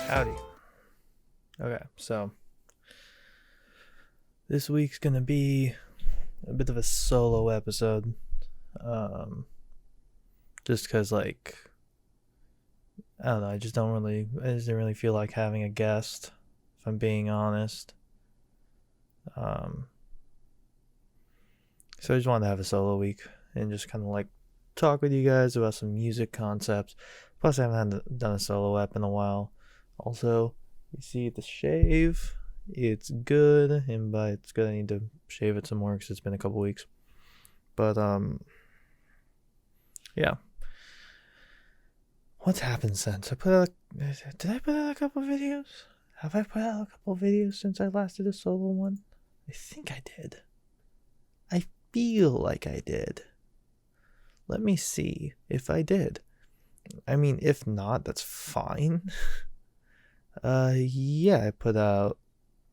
Howdy. Okay, so this week's gonna be a bit of a solo episode. Um, just because, like, I don't know, I just didn't really feel like having a guest, if I'm being honest. Um, so I just wanted to have a solo week and just kind of like talk with you guys about some music concepts. Plus, I haven't done a solo ep in a while. Also, you see the shave. It's good, and by it's good, I need to shave it some more because it's been a couple weeks. But yeah. What's happened since Did I put out a couple videos? Have I put out a couple videos since I last did a solo one? I think I did. I feel like I did. Let me see if I did. I mean, if not, that's fine. Yeah, I put out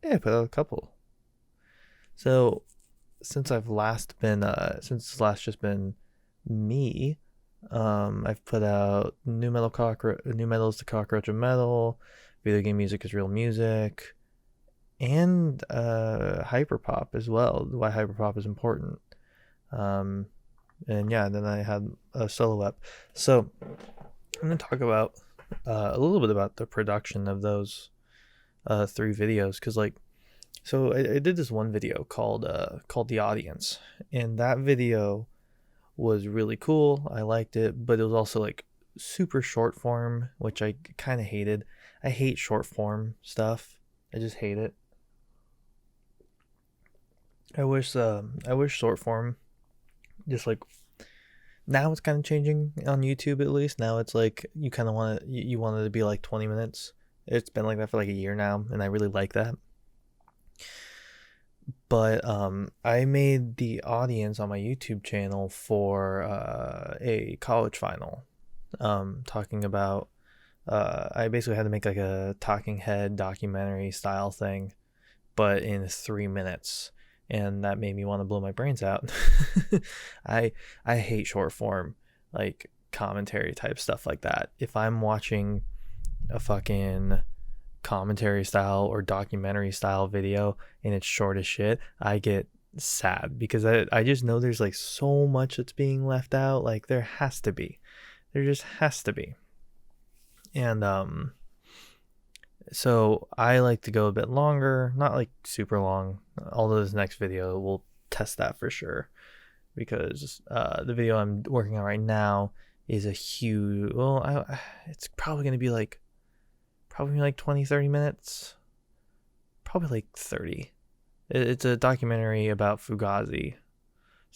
a couple. So since it's last just been me, I've put out New Metal is the Cockroach of Metal, Video Game Music is Real Music, and Hyperpop as well. Why Hyperpop is important. And yeah, then I had a solo ep. So I'm gonna talk about a little bit about the production of those three videos, because I did this one video called The Audience, and that video was really cool. I liked it, but it was also like super short form, which I kind of hated. I hate short form stuff. I just hate it. I wish short form, just like, now it's kind of changing on YouTube. At least now it's like you kind of you want it to be like 20 minutes. It's been like that for like a year now, and I really like that. But I made the audience on my YouTube channel for a college final, talking about I basically had to make like a talking head documentary style thing, but in 3 minutes, and that made me want to blow my brains out. I hate short form, like commentary type stuff like that. If I'm watching a fucking commentary style or documentary style video and it's short as shit, I get sad because I just know there's like so much that's being left out. Like there just has to be. And so I like to go a bit longer, not like super long, although this next video will test that for sure, because the video I'm working on right now is a huge, it's probably going to be like 20-30 minutes, probably like 30. It's a documentary about Fugazi,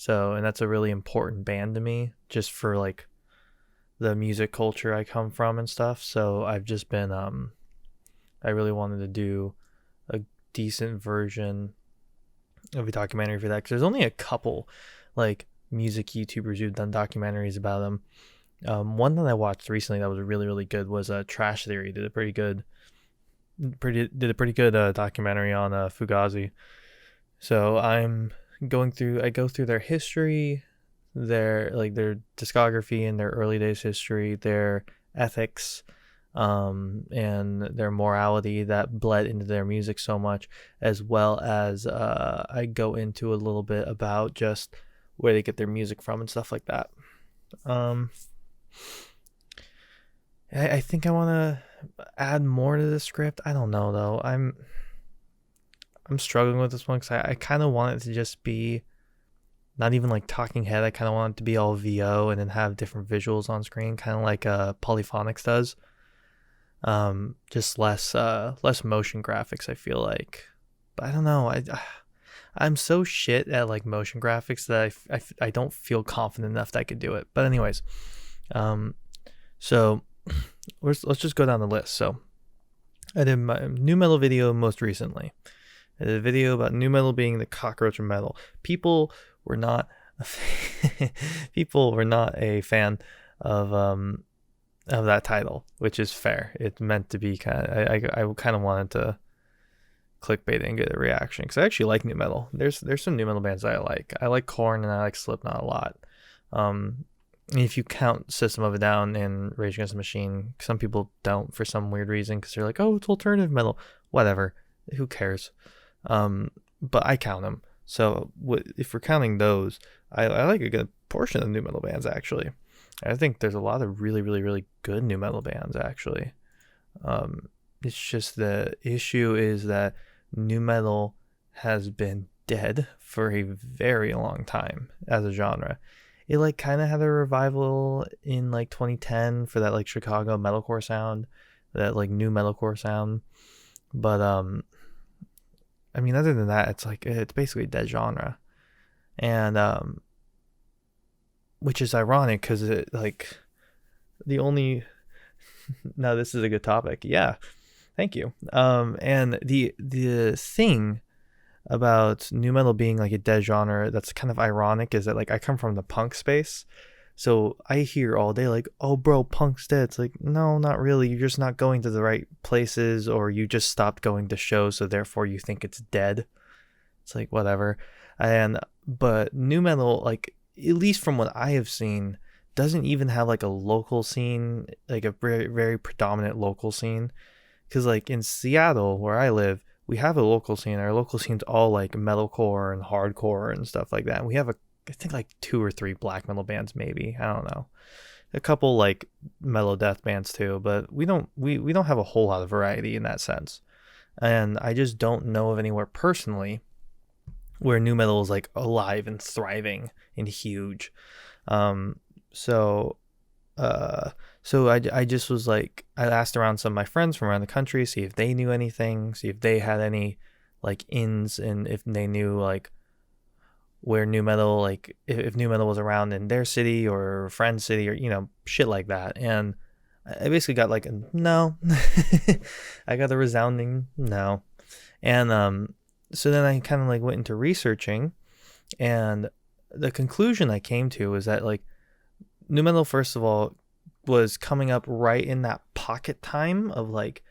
and that's a really important band to me, just for like the music culture I come from and stuff. So I've just been I really wanted to do a decent version of a documentary for that, because there's only a couple like music YouTubers who've done documentaries about them. One that I watched recently that was really good was Trash Theory. Did a pretty good documentary on Fugazi. So I go through their history, their discography and their early days history, their ethics, and their morality that bled into their music so much, as well as I go into a little bit about just where they get their music from and stuff like that. I think I want to add more to the script. I don't know though. I'm struggling with this one because I kind of want it to just be not even like talking head. I kind of want it to be all VO and then have different visuals on screen, kind of like Polyphonics does. Just less motion graphics, I feel like. But I don't know. I'm so shit at like motion graphics that I don't feel confident enough that I could do it. But anyways, so let's just go down the list. So I did my new metal video most recently. I did a video about new metal being the cockroach of metal. People were not a fan of that title, which is fair. It's meant to be I kind of wanted to clickbait and get a reaction, because I actually like new metal. There's some new metal bands that I like. I like Korn and I like Slipknot a lot. if you count System of a Down and Rage Against the Machine. Some people don't for some weird reason because they're like, oh, it's alternative metal. Whatever. Who cares? But I count them. So if we're counting those, I like a good portion of new metal bands, actually. I think there's a lot of really, really, really good new metal bands, actually. It's just the issue is that new metal has been dead for a very long time as a genre. It like kind of had a revival in like 2010 for that like Chicago metalcore sound, that like new metalcore sound. But I mean, other than that, it's basically a dead genre, and which is ironic because it like the only now this is a good topic. Yeah, thank you. And the thing about new metal being like a dead genre that's kind of ironic is that like I come from the punk space, so I hear all day like, oh bro, punk's dead. It's like, no, not really. You're just not going to the right places, or you just stopped going to shows, so therefore you think it's dead. It's like whatever. And but new metal, like at least from what I have seen, doesn't even have like a local scene, like a very, very predominant local scene. Because like in Seattle where I live, we have a local scene. Our local scene's all like metalcore and hardcore and stuff like that. And we have I think like 2 or 3 black metal bands, maybe. I don't know. A couple like mellow death bands too, but we don't have a whole lot of variety in that sense. And I just don't know of anywhere personally where new metal is like alive and thriving and huge. Um, so I just was like, I asked around some of my friends from around the country, see if they knew anything, see if they had any like ins, and if they knew like where new metal, like if new metal was around in their city or friend city, or shit like that. And I basically got like a no. I got a resounding no. And so then I kind of like went into researching, and the conclusion I came to was that like new metal, first of all, was coming up right in that pocket time of like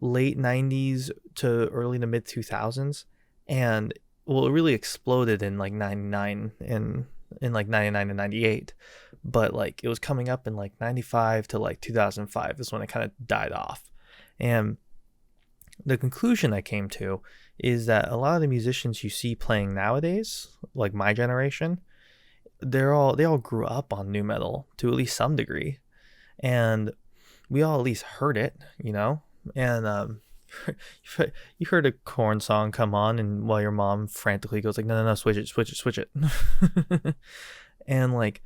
late 90s to early to mid 2000s. And well, it really exploded in like 99 and in like 99 and 98, but like it was coming up in like 95 to like 2005 is when it kind of died off. And the conclusion I came to is that a lot of the musicians you see playing nowadays, like my generation, they all grew up on new metal to at least some degree, and we all at least heard it, and you heard a Korn song come on, and while your mom frantically goes like, no, switch it. And like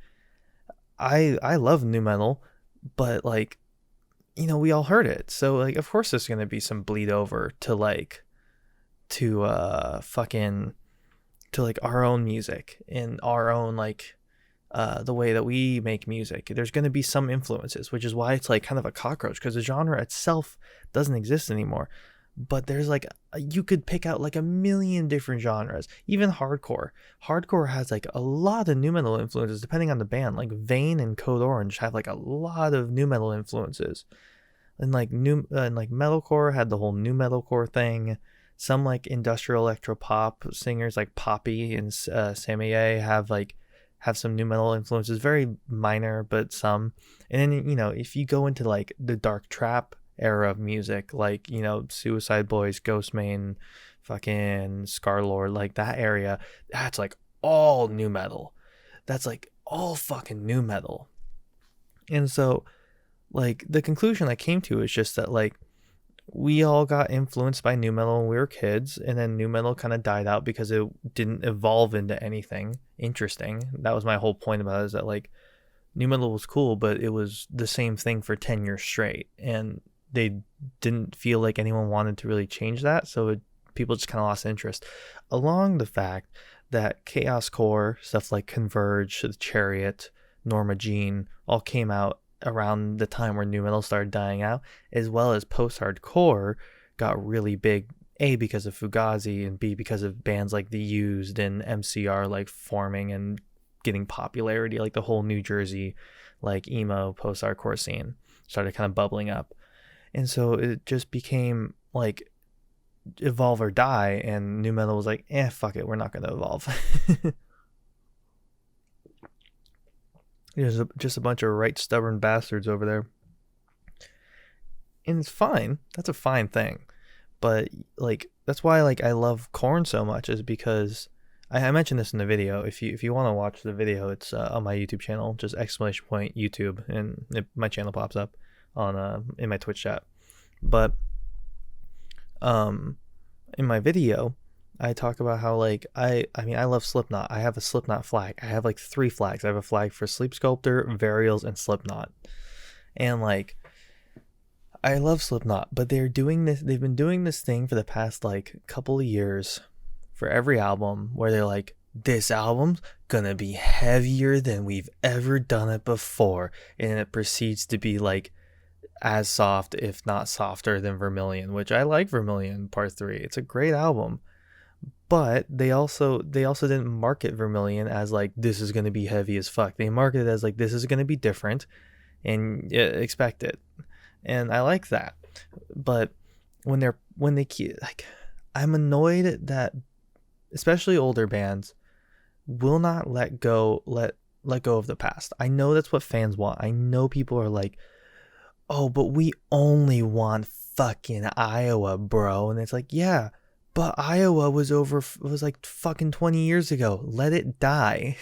I love new metal, but like we all heard it, so like of course there's gonna be some bleed over to like fucking to like our own music and our own like the way that we make music. There's going to be some influences, which is why it's like kind of a cockroach, because the genre itself doesn't exist anymore. But there's like you could pick out like a million different genres. Even hardcore has like a lot of new metal influences depending on the band. Like Vane and Code Orange have like a lot of new metal influences, and like metalcore had the whole new metalcore thing. Some like industrial electro pop singers like Poppy and Sammy have some new metal influences, very minor, but some. And then, if you go into like the dark trap era of music, like, Suicide Boys, Ghostmane, fucking Scarlord, like that area, that's like all new metal. That's like all fucking new metal. And so, like, the conclusion I came to is just that, like, we all got influenced by new metal when we were kids, and then new metal kind of died out because it didn't evolve into anything interesting. That was my whole point about it, is that like new metal was cool, but it was the same thing for 10 years straight, and they didn't feel like anyone wanted to really change that, so people just kind of lost interest. Along the fact that chaos core stuff like Converge, The Chariot, Norma Jean all came out around the time where new metal started dying out, as well as post-hardcore got really big, A, because of Fugazi, and B, because of bands like The Used and MCR like forming and getting popularity. Like the whole New Jersey like emo post-hardcore scene started kind of bubbling up, and so it just became like evolve or die, and new metal was like, fuck it, we're not going to evolve. There's just a bunch of right stubborn bastards over there. And it's fine. That's a fine thing. But like that's why like I love Korn so much, is because I mentioned this in the video. If you want to watch the video, it's on my YouTube channel, just exclamation point YouTube, and my channel pops up on in my Twitch chat. But in my video, I talk about how like I mean I love Slipknot. I have a Slipknot flag. I have like 3 flags. I have a flag for Sleep Sculptor, Varials, and Slipknot. And like I love Slipknot, but they've been doing this thing for the past like couple of years for every album where they're like, this album's gonna be heavier than we've ever done it before, and it proceeds to be like as soft, if not softer, than Vermilion, which I like Vermilion Part 3. It's a great album. But they also didn't market Vermilion as like, this is gonna be heavy as fuck. They marketed it as like, this is gonna be different and expect it. And I like that. But when they keep like, I'm annoyed that especially older bands will not let go of the past. I know that's what fans want. I know people are like, oh, but we only want fucking Iowa, bro. And it's like, yeah, but Iowa was like fucking 20 years ago. Let it die.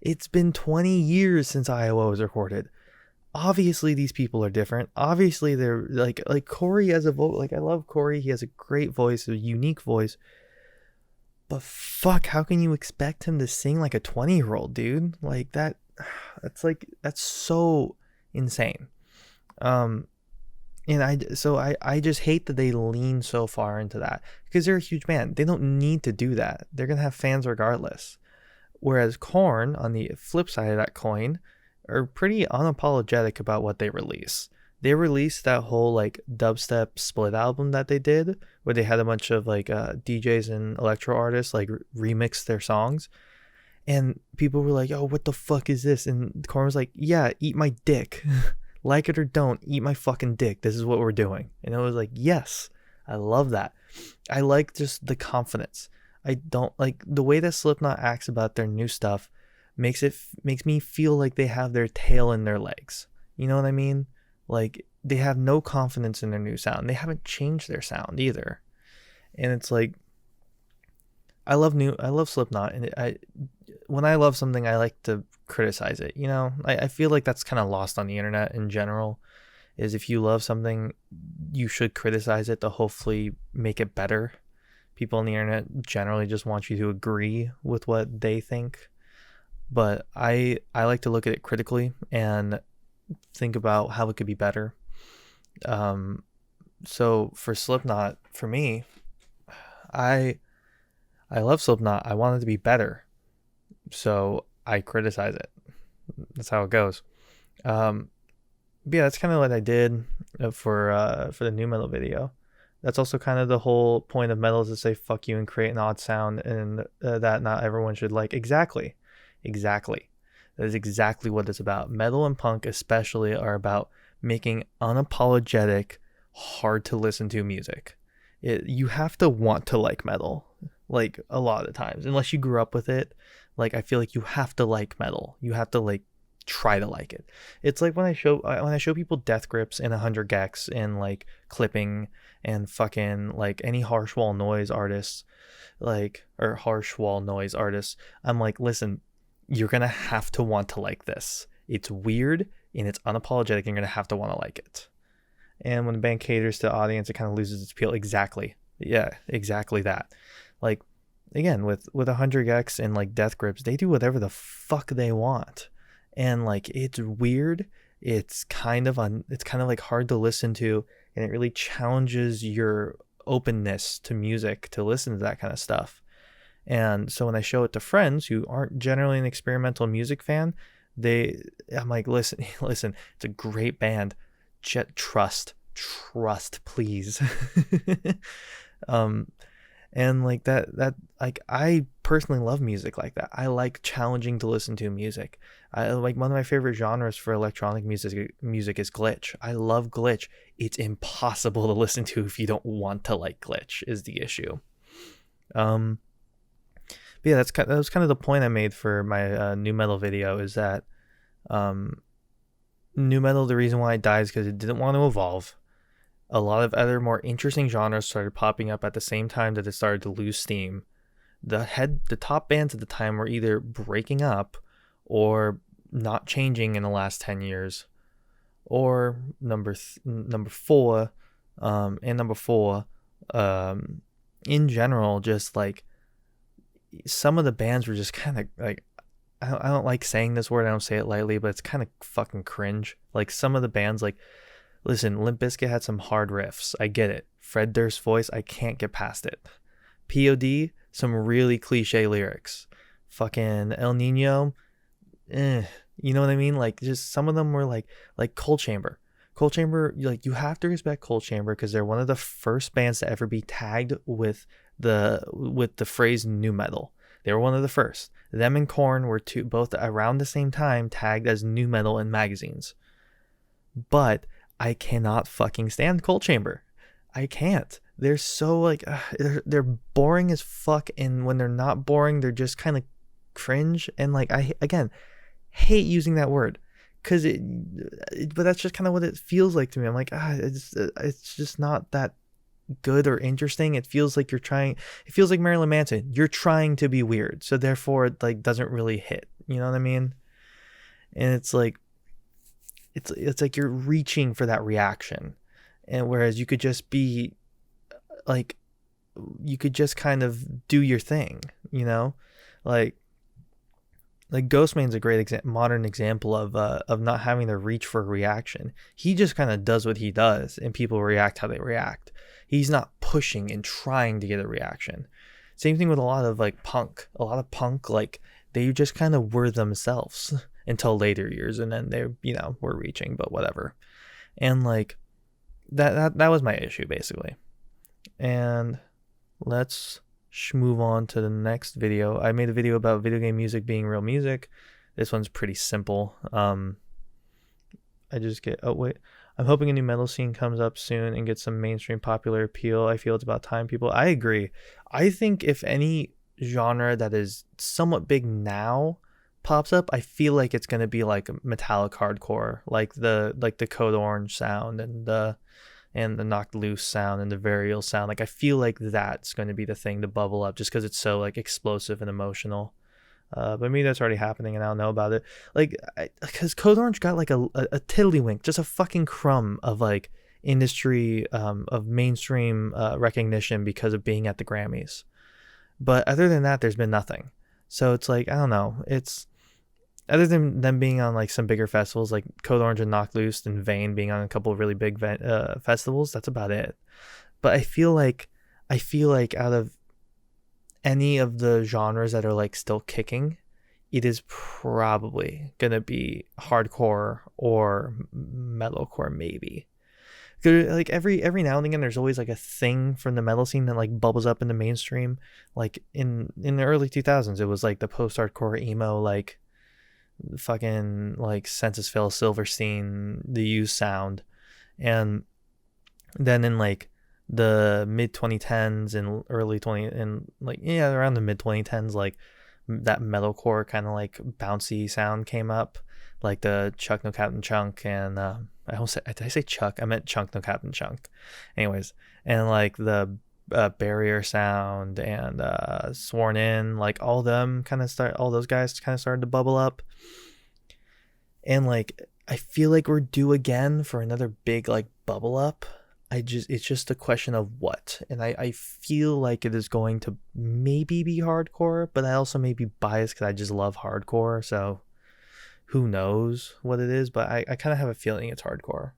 It's been 20 years since Iowa was recorded. Obviously these people are different. Obviously they're like Corey has a vote. Like I love Corey. He has a great voice, a unique voice. But fuck, how can you expect him to sing like a 20-year-old, dude? Like that's so insane. And I just hate that they lean so far into that, because they're a huge band. They don't need to do that. They're gonna have fans regardless. Whereas Korn, on the flip side of that coin, are pretty unapologetic about what they release. They released that whole like dubstep split album that they did, where they had a bunch of like DJs and electro artists like remix their songs, and people were like, "Oh, what the fuck is this?" And Korn was like, "Yeah, eat my dick." Like it or don't, eat my fucking dick. This is what we're doing. And I was like, yes, I love that. I like just the confidence. I don't like the way that Slipknot acts about their new stuff. Makes me feel like they have their tail in their legs. You know what I mean? Like they have no confidence in their new sound. They haven't changed their sound either. And it's like, I love Slipknot, and when I love something, I like to criticize it. You know, I feel like that's kind of lost on the internet in general, is if you love something, you should criticize it to hopefully make it better. People on the internet generally just want you to agree with what they think. But I like to look at it critically and think about how it could be better. So for Slipknot, for me, I love Slipknot. I want it to be better, so I criticize it. That's how it goes. But yeah, that's kind of what I did for the new metal video. That's also kind of the whole point of metal, is to say fuck you and create an odd sound, and that not everyone should like. Exactly. That is exactly what it's about. Metal and punk especially are about making unapologetic, hard to listen to music. You have to want to like metal, like a lot of the times, unless you grew up with it. Like I feel like you have to like metal. You have to like try to like it. It's like when I show people Death Grips and 100 gecs and like clipping and fucking like any harsh wall noise artists, I'm like, listen, you're gonna have to want to like this. It's weird and it's unapologetic, and you're gonna have to want to like it. And when the band caters to the audience, it kind of loses its appeal. Exactly. Yeah, exactly that. Like, again, with 100x and like Death Grips, they do whatever the fuck they want. And like, it's weird. It's kind of like hard to listen to, and it really challenges your openness to music to listen to that kind of stuff. And so when I show it to friends who aren't generally an experimental music fan, I'm like, listen, it's a great band. Trust, please. And like that like, I personally love music like that. I like challenging to listen to music. I like, one of my favorite genres for electronic music is glitch. I love glitch. It's impossible to listen to if you don't want to like glitch, is the issue. But yeah, that was kind of the point I made for my new metal video, is that Nu metal, the reason why it died is because it didn't want to evolve. A lot of other more interesting genres started popping up at the same time that it started to lose steam. The top bands at the time were either breaking up or not changing in the last 10 years. Or number four, in general, just like some of the bands were just kind of like, I don't like saying this word, I don't say it lightly, but it's kind of fucking cringe. Like some of the bands, like, listen, Limp Bizkit had some hard riffs, I get it. Fred Durst's voice, I can't get past it. POD, some really cliche lyrics. Fucking El Nino, you know what I mean? Like, just some of them were like Cold Chamber. Cold Chamber, like, you have to respect Cold Chamber because they're one of the first bands to ever be tagged with the phrase nu metal. They were one of the first. Them and Korn were both around the same time tagged as nu metal in magazines. But I cannot fucking stand Cold Chamber. I can't. They're so like they're boring as fuck, and when they're not boring, they're just kind of cringe. And like, I again hate using that word because but that's just kind of what it feels like to me. I'm like, it's just not that good or interesting. It feels like it feels like Marilyn Manson. You're trying to be weird, so therefore it like doesn't really hit. You know what I mean? And it's like it's like you're reaching for that reaction, and whereas you could just be like, you could just kind of do your thing, you know, like Ghostman's a great modern example of not having to reach for a reaction. He just kind of does what he does, and people react how they react. He's not pushing and trying to get a reaction. Same thing with a lot of punk. A lot of punk, like, they just kind of were themselves until later years, and then they, were reaching, but whatever. And like that was my issue basically. And let's move on to the next video. I made a video about video game music being real music. This one's pretty simple. I'm hoping a new metal scene comes up soon and gets some mainstream popular appeal. I feel it's about time, people. I agree. I think if any genre that is somewhat big now pops up, I feel like it's going to be like metallic hardcore, like the Code Orange sound and the Knocked Loose sound and the Varial sound. Like, I feel like that's going to be the thing to bubble up just because it's so like explosive and emotional. But maybe that's already happening and I don't know about it. Like, because Code Orange got like a tiddlywink, just a fucking crumb of like industry, of mainstream recognition because of being at the Grammys. But other than that, there's been nothing. So it's like, I don't know. It's other than them being on like some bigger festivals like Code Orange and Knocked Loose and Vane being on a couple of really big festivals, that's about it. But I feel like out of any of the genres that are like still kicking, it is probably gonna be hardcore or metalcore, maybe. Like every now and again, there's always like a thing from the metal scene that like bubbles up in the mainstream. Like in the early 2000s, it was like the post-hardcore emo, like fucking like Census Fail, Silverstein, the Used sound. And then in like the mid 2010s and early 20 and like around the mid 2010s, like that metalcore kind of like bouncy sound came up, like the Chuck No Captain Chunk and did I say Chuck? I meant Chunk No Captain Chunk. Anyways, and like the Barrier sound and Sworn In, like all those guys kind of started to bubble up. And like I feel like we're due again for another big like bubble up. It's just a question of what. And I feel like it is going to maybe be hardcore, but I also may be biased because I just love hardcore, so who knows what it is, but I kind of have a feeling it's hardcore.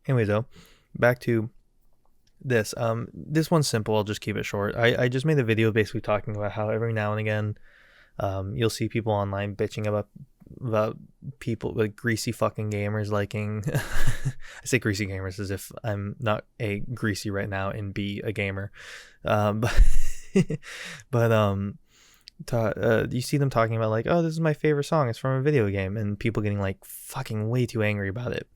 Anyway, though, back to this. This one's simple. I'll just keep it short. I just made a video basically talking about how every now and again, you'll see people online bitching about people like greasy fucking gamers liking. I say greasy gamers as if I'm not A, greasy right now, and B, a gamer. But you see them talking about like, oh, this is my favorite song, it's from a video game, and people getting like fucking way too angry about it.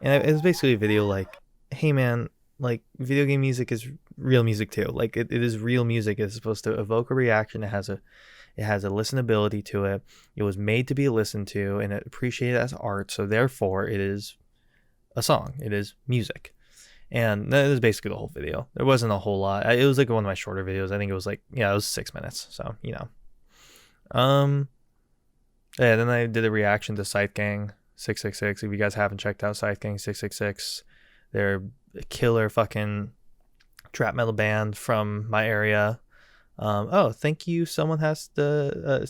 And it was basically a video like, hey man, like video game music is real music too. Like it is real music. It's supposed to evoke a reaction. It has a listenability to it. It was made to be listened to and appreciated as art. So therefore, it is a song. It is music. And that is basically the whole video. There wasn't a whole lot. It was like one of my shorter videos. I think it was like, it was 6 minutes. So, yeah, then I did a reaction to Scythe Gang 666. If you guys haven't checked out Scythe Gang 666, they're a killer fucking trap metal band from my area. Thank you. Someone has to,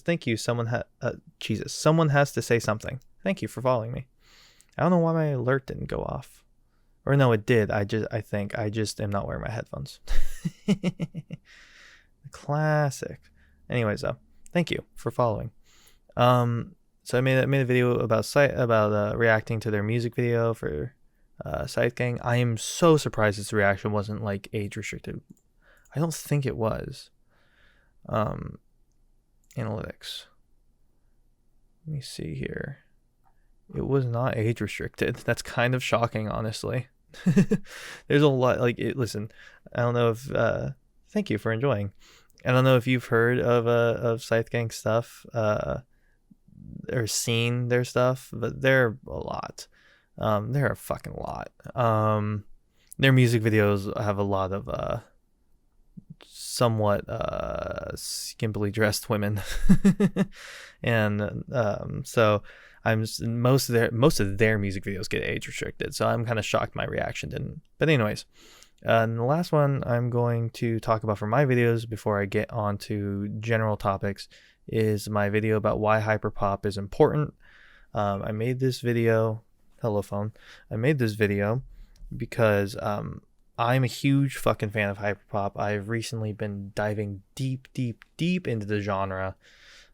Jesus, someone has to say something. Thank you for following me. I don't know why my alert didn't go off. Or no, it did. I think I just am not wearing my headphones. Classic. Anyways, thank you for following. So I made a video about reacting to their music video for Scythe Gang. I am so surprised this reaction wasn't like age restricted. I don't think it was. Analytics. Let me see here. It was not age restricted. That's kind of shocking, honestly. There's a lot listen, I don't know if thank you for enjoying. I don't know if you've heard of Scythe Gang stuff or seen their stuff, but they're a lot. They're a fucking lot. Their music videos have a lot of somewhat skimpily dressed women. And so most of their music videos get age restricted, so I'm kind of shocked my reaction didn't. But anyways, and the last one I'm going to talk about for my videos before I get on to general topics is my video about why hyperpop is important. I made this video, hello phone. I made this video because I'm a huge fucking fan of hyperpop. I've recently been diving deep into the genre.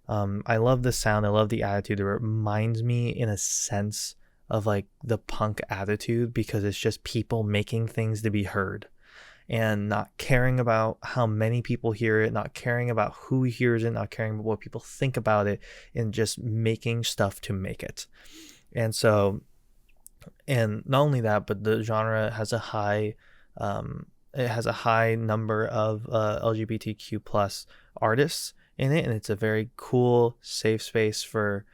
I love the sound. I love the attitude. It reminds me in a sense of like the punk attitude, because it's just people making things to be heard and not caring about how many people hear it, not caring about who hears it, not caring about what people think about it, and just making stuff to make it. And so, and not only that, but the genre has a high number of LGBTQ plus artists in it, and it's a very cool, safe space for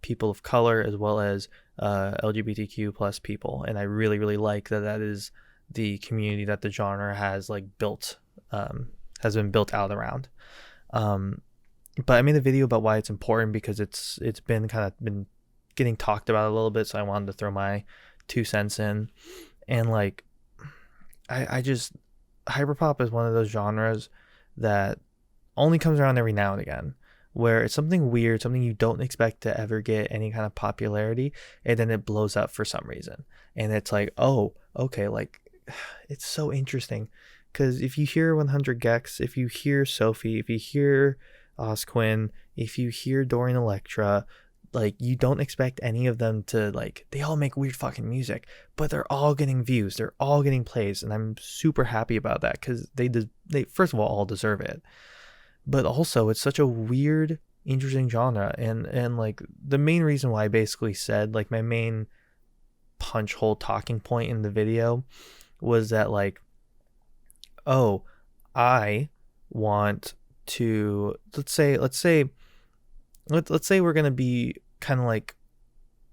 people of color as well as LGBTQ plus people. And I really like that is the community that the genre has been built out around. But I made a video about why it's important because it's been getting talked about a little bit, so I wanted to throw my 2 cents in. And like I just, hyperpop is one of those genres that only comes around every now and again, where it's something weird, something you don't expect to ever get any kind of popularity, and then it blows up for some reason. And it's like, oh, okay, like, it's so interesting, because if you hear 100 Gex, if you hear Sophie, if you hear Osquin, if you hear Dorian Electra, like, you don't expect any of them to, like, they all make weird fucking music, but they're all getting views, they're all getting plays, and I'm super happy about that, because they first of all deserve it. But also, it's such a weird, interesting genre. And like, the main reason why I basically said, like, my main punch hole talking point in the video was that, like, oh, I want to, let's say we're going to be kind of like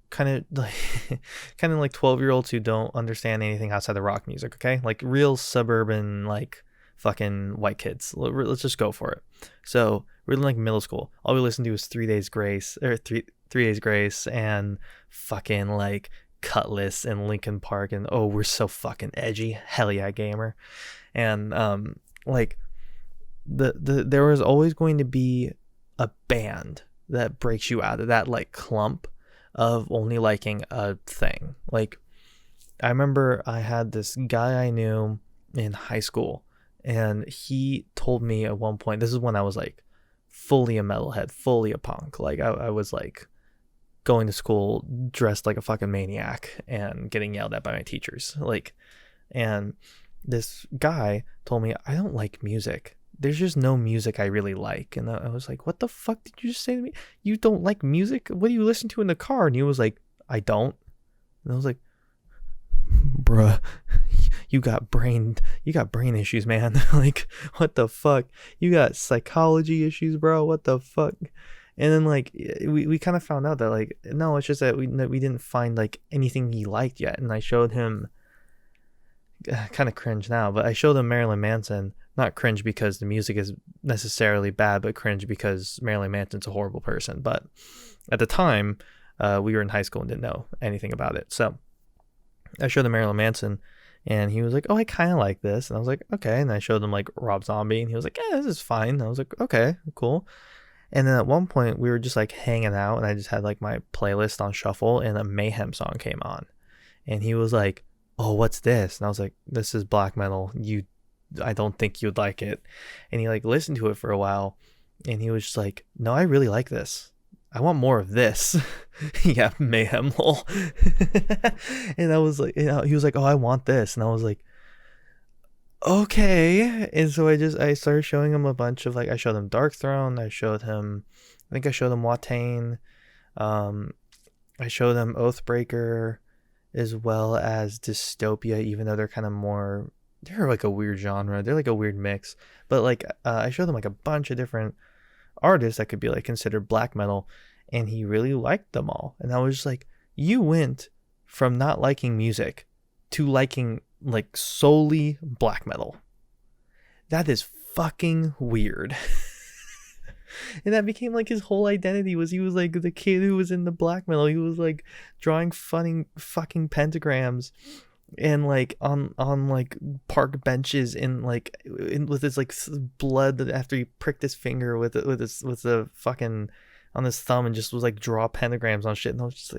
12-year-olds who don't understand anything outside of rock music. Okay. Like real suburban, like, fucking white kids. Let's just go for it. So we're in like middle school. All we listened to was 3 Days Grace, or three Days Grace, and fucking like Cutlass and Linkin Park, and oh, we're so fucking edgy. Hell yeah, gamer. And like there was always going to be a band that breaks you out of that like clump of only liking a thing. Like, I remember I had this guy I knew in high school, and he told me at one point, this is when I was like fully a metalhead, fully a punk. Like I was like going to school dressed like a fucking maniac and getting yelled at by my teachers. Like, and this guy told me, I don't like music. There's just no music I really like. And I was like, what the fuck did you just say to me? You don't like music? What do you listen to in the car? And he was like, I don't. And I was like, bruh, you got brain issues, man. Like, what the fuck? You got psychology issues, bro. What the fuck? And then like we kind of found out that like no, it's just that we didn't find like anything he liked yet. And I showed him, kind of cringe now, but I showed him Marilyn Manson. Not cringe because the music is necessarily bad, but cringe because Marilyn Manson's a horrible person. But at the time, we were in high school and didn't know anything about it. So I showed him Marilyn Manson, and he was like, "Oh, I kind of like this." And I was like, "Okay." And I showed him like Rob Zombie, and he was like, "Yeah, this is fine." And I was like, "Okay, cool." And then at one point, we were just like hanging out, and I just had like my playlist on shuffle, and a Mayhem song came on, and he was like, "Oh, what's this?" And I was like, "This is black metal. I don't think you'd like it." And he like listened to it for a while, and he was just like, "No, I really like this. I want more of this." Yeah, Mayhem, lol. And I was like, he was like, "Oh, I want this," and I was like, "Okay." And so I started showing him a bunch of like, I showed him Dark Throne, I showed him, I think I showed him Watain, I showed him Oathbreaker, as well as Dystopia, even though they're kind of more, they're like a weird genre. They're like a weird mix. But like I showed him like a bunch of different artists that could be like considered black metal, and he really liked them all. And I was just like, you went from not liking music to liking like solely black metal. That is fucking weird. And that became like his whole identity, was he was like the kid who was in the black metal. He was like drawing funny fucking pentagrams and like on like park benches with his like blood after he pricked his finger with the fucking on his thumb, and just was like draw pentagrams on shit. And I was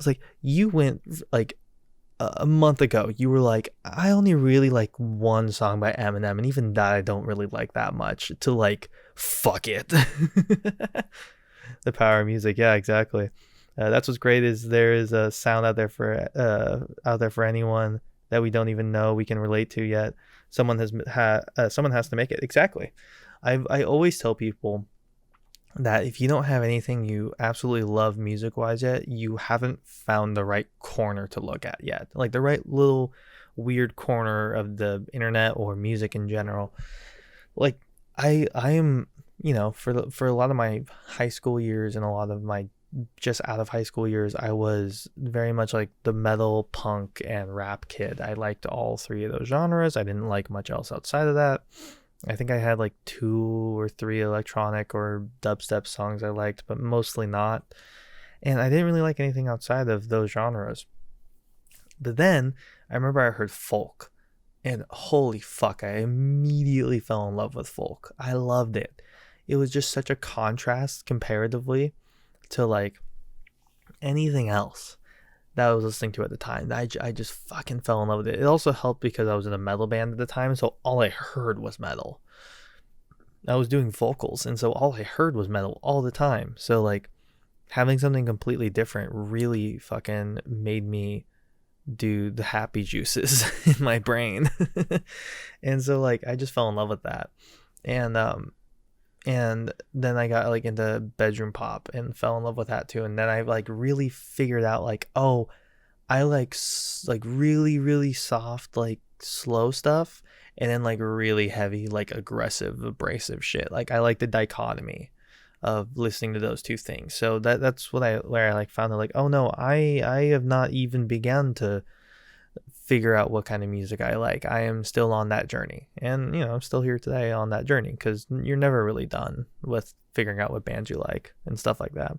like, you went like a month ago, you were like, I only really like one song by Eminem, and even that I don't really like that much, to like, fuck it. The power of music. Yeah, exactly. That's what's great, is there is a sound out there for anyone that we don't even know we can relate to yet. Someone has to make it. Exactly. I always tell people that if you don't have anything you absolutely love music wise yet, you haven't found the right corner to look at yet. Like the right little weird corner of the internet or music in general. Like I am, for a lot of my high school years and a lot of my just out of high school years, I was very much like the metal, punk, and rap kid. I liked all three of those genres. I didn't like much else outside of that. I think I had like 2 or 3 electronic or dubstep songs I liked, but mostly not. And I didn't really like anything outside of those genres. But then I remember I heard folk, and holy fuck, I immediately fell in love with folk. I loved it. It was just such a contrast comparatively to like anything else that I was listening to at the time. I just fucking fell in love with it. It also helped because I was in a metal band at the time, so all I heard was metal. I was doing vocals, and so all I heard was metal all the time. So like having something completely different really fucking made me do the happy juices in my brain. And so like I just fell in love with that. And then I got like into bedroom pop and fell in love with that too. And then I like really figured out like, oh, I like really, really soft, like slow stuff, and then like really heavy, like aggressive, abrasive shit. Like I like the dichotomy of listening to those two things. So that's where I like found that like, oh no, I have not even begun to figure out what kind of music I like. I am still on that journey, and I'm still here today on that journey, because you're never really done with figuring out what bands you like and stuff like that.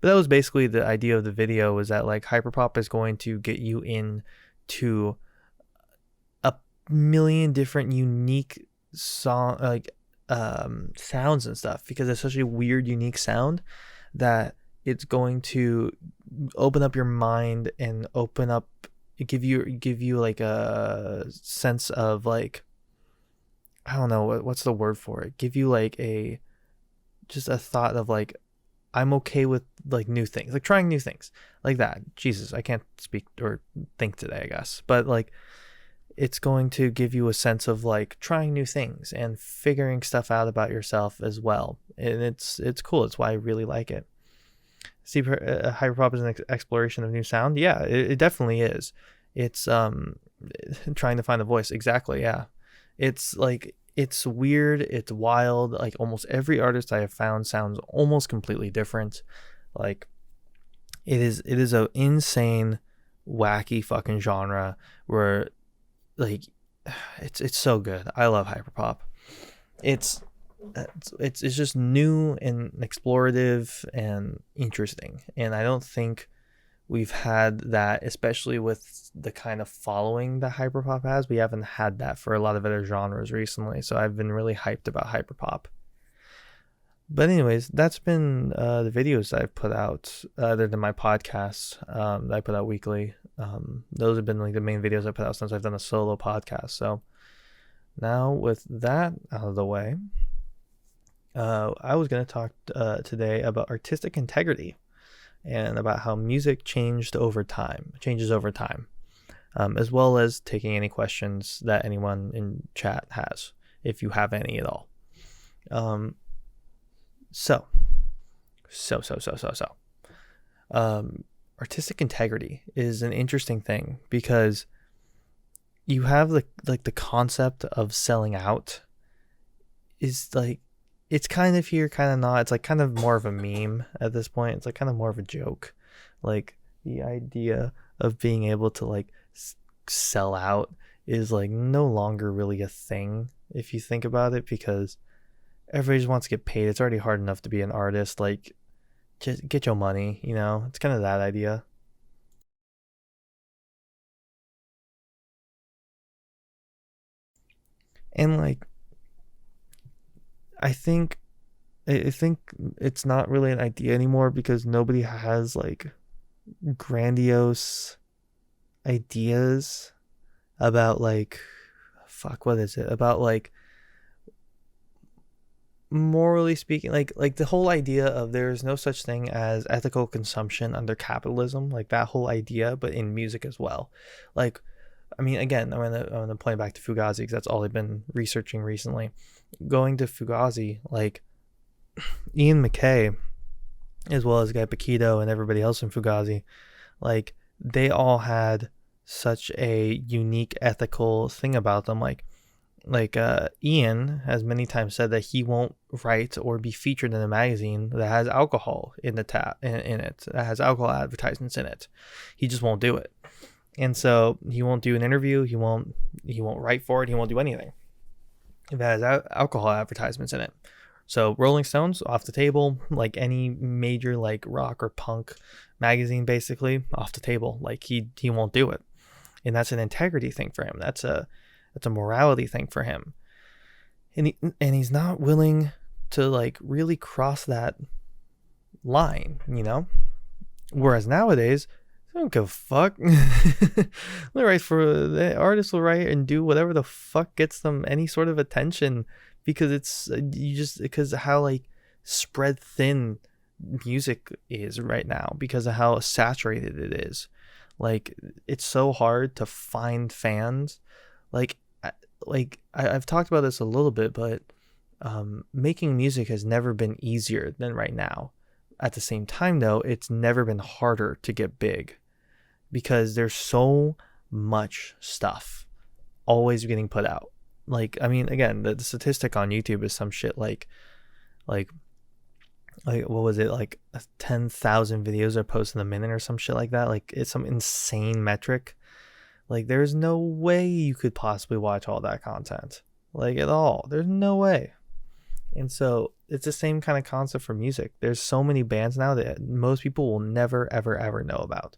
But that was basically the idea of the video, was that like Hyperpop is going to get you into a million different unique sounds and stuff, because it's such a weird, unique sound that it's going to open up your mind and give you like a sense of like, I don't know what's the word for it. Give you like just a thought of like, I'm okay with like new things, like trying new things like that. Jesus, I can't speak or think today, I guess. But like, it's going to give you a sense of like trying new things and figuring stuff out about yourself as well. And it's cool. It's why I really like it. See, Hyperpop is an exploration of new sound. Yeah, it definitely is. It's trying to find a voice. Exactly, yeah. It's like it's weird, it's wild. Like almost every artist I have found sounds almost completely different. Like it is a insane, wacky fucking genre where like it's so good. I love hyperpop. It's it's just new and explorative and interesting, and I don't think we've had that, especially with the kind of following that hyperpop has. We haven't had that for a lot of other genres recently, so I've been really hyped about hyperpop. But anyways, that's been the videos that I've put out, other than my podcasts that I put out weekly. Those have been like the main videos I put out since I've done a solo podcast. So now with that out of the way, I was going to talk today about artistic integrity and about how music changes over time, as well as taking any questions that anyone in chat has, if you have any at all. So, artistic integrity is an interesting thing because you have the concept of selling out is like, it's kind of here, kind of not. It's like kind of more of a meme at this point. It's like kind of more of a joke. Like the idea of being able to like sell out is like no longer really a thing if you think about it, because everybody just wants to get paid. It's already hard enough to be an artist. Like, just get your money, you know? It's kind of that idea. And like, I think I think it's not really an idea anymore because nobody has like grandiose ideas about like, fuck, what is it? About like, morally speaking, like the whole idea of there's no such thing as ethical consumption under capitalism, like that whole idea, but in music as well. Like, I mean, again, I'm gonna point back to Fugazi because that's all I've been researching recently. Going to Fugazi, like Ian McKay, as well as Guy Paquito and everybody else in Fugazi, like they all had such a unique ethical thing about them. Like Ian has many times said that he won't write or be featured in a magazine that has alcohol in the in it, that has alcohol advertisements in it. He just won't do it. And so he won't do an interview, he won't write for it, he won't do anything if it has alcohol advertisements in it. So Rolling Stones, off the table. Like any major like rock or punk magazine, basically off the table. Like he won't do it. And that's an integrity thing for him. That's a morality thing for him. And he's not willing to like really cross that line, you know? Whereas nowadays, I don't give a fuck. They write for the artists will write and do whatever the fuck gets them any sort of attention, because it's because of how like spread thin music is right now, because of how saturated it is. Like it's so hard to find fans. I've talked about this a little bit, but making music has never been easier than right now. At the same time, though, it's never been harder to get big, because there's so much stuff always getting put out. Like, I mean, again, the statistic on YouTube is some shit like what was it, like 10,000 videos are posted in a minute or some shit like that. Like it's some insane metric. Like there's no way you could possibly watch all that content, like at all. There's no way. And so it's the same kind of concept for music. There's so many bands now that most people will never ever ever know about.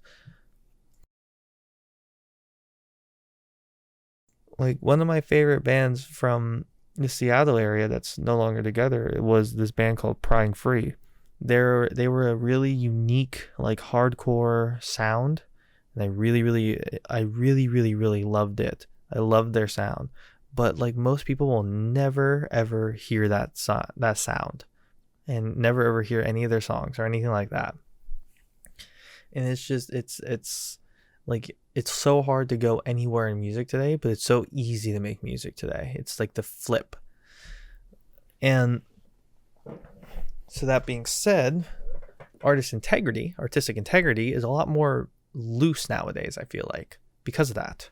Like one of my favorite bands from the Seattle area that's no longer together was this band called Prying Free. They were a really unique like hardcore sound, and I really loved it. I loved their sound, but like most people will never ever hear that sound, and never ever hear any of their songs or anything like that. And it's just it's like it's so hard to go anywhere in music today, but it's so easy to make music today. It's like the flip. And so that being said, artistic integrity is a lot more loose nowadays, I feel like. because of that,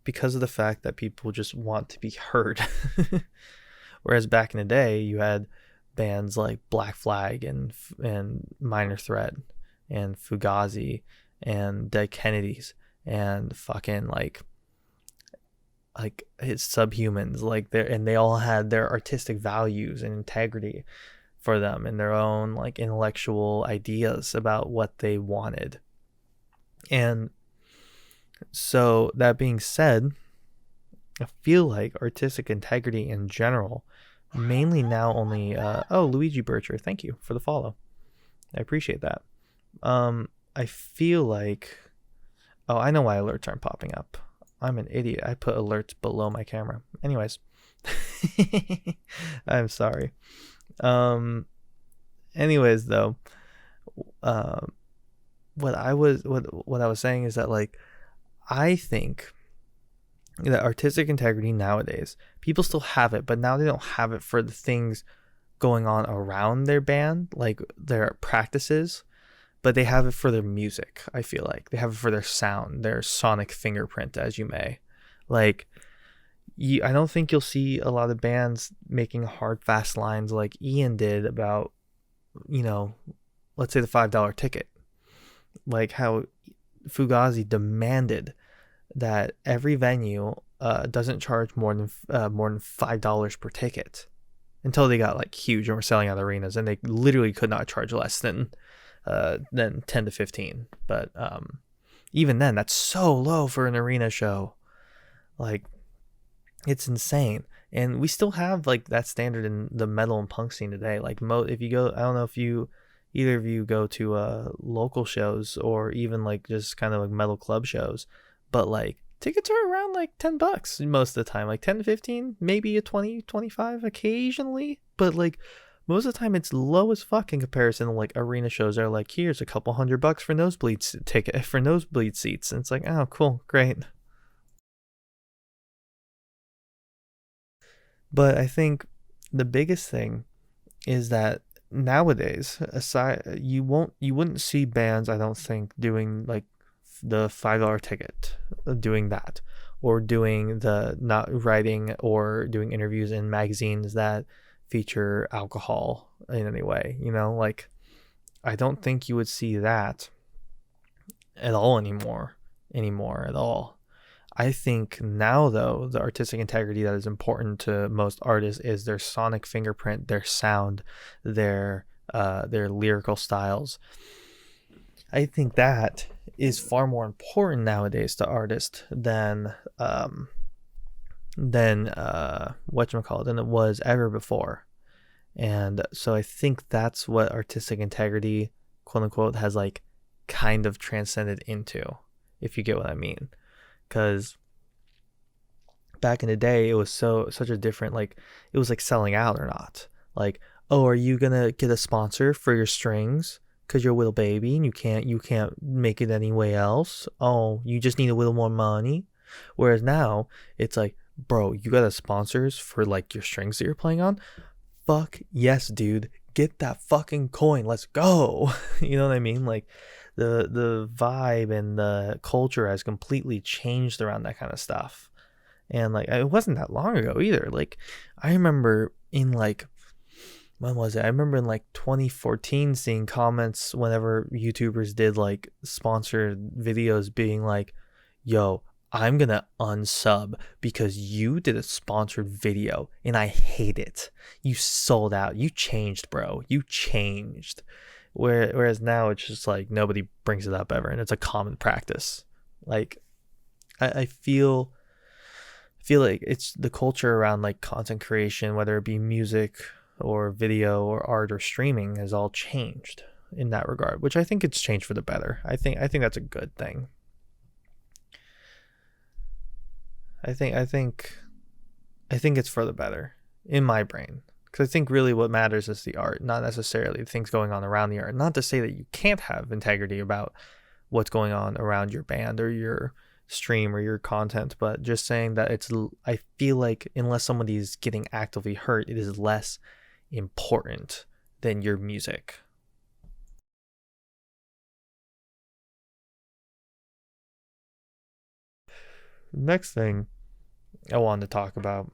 because of the fact that people just want to be heard. Whereas back in the day, you had bands like Black Flag and Minor Threat and Fugazi and Dead Kennedys and fucking like his Subhumans, like they all had their artistic values and integrity for them and their own like intellectual ideas about what they wanted. And so that being said, I feel like artistic integrity in general, mainly now only Luigi Bircher, thank you for the follow. I appreciate that. I feel like, oh, I know why alerts aren't popping up. I'm an idiot. I put alerts below my camera. Anyways, I'm sorry. Anyways, though, what I was saying is that, like, I think that artistic integrity nowadays, people still have it, but now they don't have it for the things going on around their band, like their practices, but they have it for their music. I feel like they have it for their sound, their sonic fingerprint, as you may. Like, I don't think you'll see a lot of bands making hard, fast lines like Ian did about, let's say the $5 ticket. Like how Fugazi demanded that every venue doesn't charge more than $5 per ticket, until they got like huge and were selling out arenas, and they literally could not charge less than 10 to 15. But even then, that's so low for an arena show. Like, it's insane. And we still have like that standard in the metal and punk scene today. Like, if you go, I don't know if either of you go to local shows or even like just kind of like metal club shows, but like tickets are around like $10 most of the time, like 10 to 15, maybe a 20, 25 occasionally, but like most of the time it's low as fuck in comparison to like arena shows that are like, here's a couple $100 for nosebleed seats. And it's like, oh, cool, great. But I think the biggest thing is that nowadays, you wouldn't see bands, I don't think, doing like the $5 ticket, doing that, or doing the not writing or doing interviews in magazines that feature alcohol in any way. Like, I don't think you would see that at all anymore at all. I think now, though, the artistic integrity that is important to most artists is their sonic fingerprint, their sound, their lyrical styles. I think that is far more important nowadays to artists than it was ever before. And so I think that's what artistic integrity, quote unquote, has like kind of transcended into, if you get what I mean. Because back in the day, it was such a different, like, it was like selling out or not. Like, oh, are you gonna get a sponsor for your strings because you're a little baby and you can't make it any way else? Oh, you just need a little more money. Whereas now it's like, bro, you got a sponsors for like your strings that you're playing on? Fuck yes, dude, get that fucking coin, let's go. You know what I mean? Like, the vibe and the culture has completely changed around that kind of stuff. And like, it wasn't that long ago either. Like, I remember in like, when was it? I remember in like 2014 seeing comments whenever YouTubers did like sponsored videos being like, yo, I'm gonna unsub because you did a sponsored video and I hate it. You sold out. You changed, bro. You changed. Whereas now it's just like nobody brings it up ever, and it's a common practice. Like, I feel like it's the culture around like content creation, whether it be music or video or art or streaming, has all changed in that regard, which I think it's changed for the better. I think that's a good thing. I think it's for the better in my brain. Because I think really what matters is the art, not necessarily the things going on around the art. Not to say that you can't have integrity about what's going on around your band or your stream or your content, but just saying that I feel like unless somebody's getting actively hurt, it is less important than your music. next thing I wanted to talk about